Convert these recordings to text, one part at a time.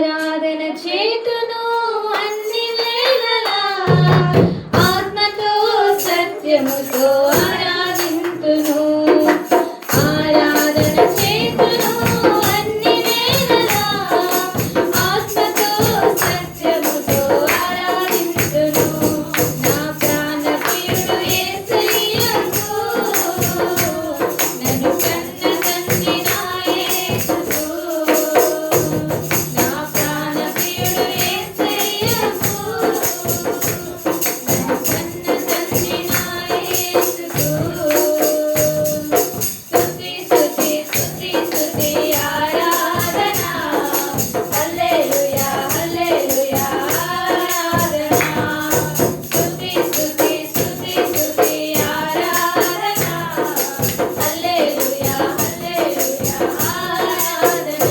ఆరాధన చేతును అన్ని వేళలా ఆత్మతో సత్యముతో ఆరాధింతును ఆరాధన చేతును అన్ని వేళలా ఆత్మతో సత్యముతో ఆరాధింతును నా ప్రాణ ప్రియుడు యేసయ్యకు నన్ను కన్న తండ్రి నా యేసుకు నా ప్రాణ ప్రియుడు యేసయ్యకు నన్ను కన్న తండ్రి నా యేసుకు స్తుతి స్తుతి స్తుతి స్తుతి ఆరాధన హల్లెలూయా హల్లెలూయా ఆరాధన స్తుతి స్తుతి స్తుతి స్తుతి ఆరాధన హల్లెలూయా హల్లెలూయా ఆరాధన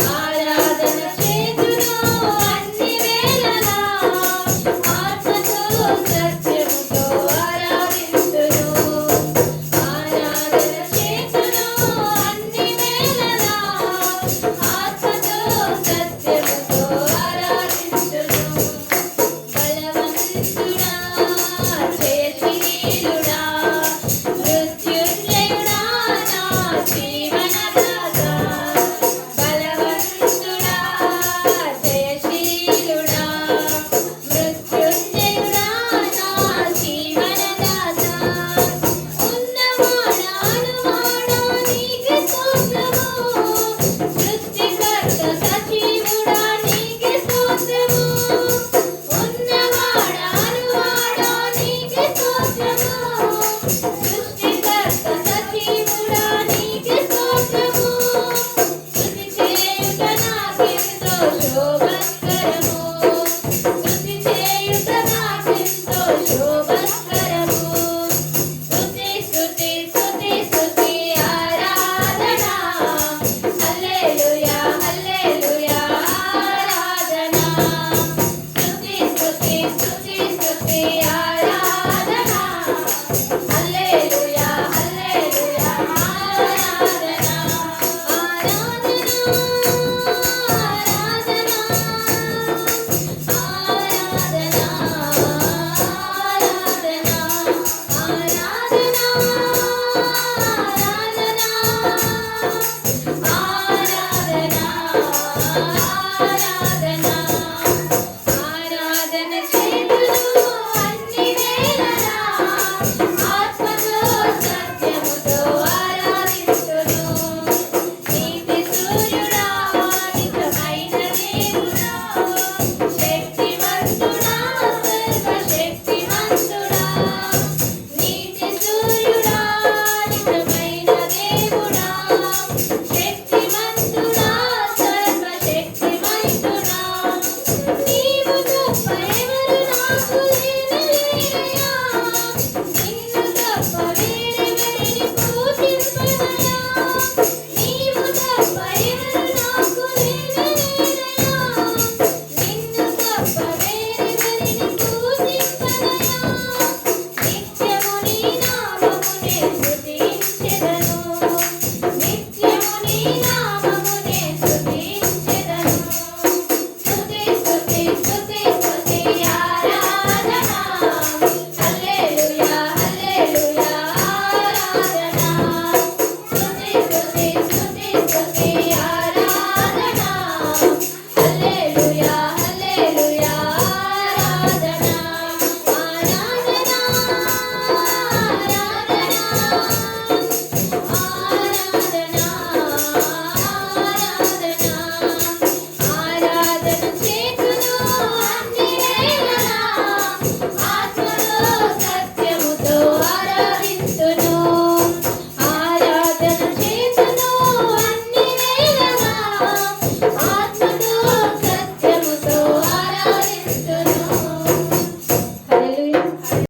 ఆరాధన చేతును అన్ని వేళలా ఆత్మతో సత్యముతో ఆరాధింతును ఆరాధన చేతును అన్ని వేళలా ఆత్మతో సత్యముతో ఆరాధింతును బలవంతుడా జయశీలుడా మృత్యుంజయుడా నా జీవనదాత బలవంతుడా జయశీలుడా మృత్యుంజయుడా నా జీవనదాత ఉన్నవాడా నీకే స్తోత్రము సృష్టికర్త సజీవుడా నీకే స్తోత్రము ఉన్నవాడా నీకే స్తోత్రము సృష్టికర్త సజీవుడా నీకే స్తోత్రము స్తుతి చేయుట నాకెంతో శోభస్కరము స్తుతి చేయుట నాకెంతో శోభస్కరము స్తుతి స్తుతి స్తుతి స్తుతి ఆరాధన హల్లెలూయా హల్లెలూయా ఆరాధన స్తుతి స్తుతి స్తుతి స్తుతి ఆరాధన హల్లెలూయా హల్లెలూయా ఆరాధన ఆరాధన ఆరాధన ఆరాధన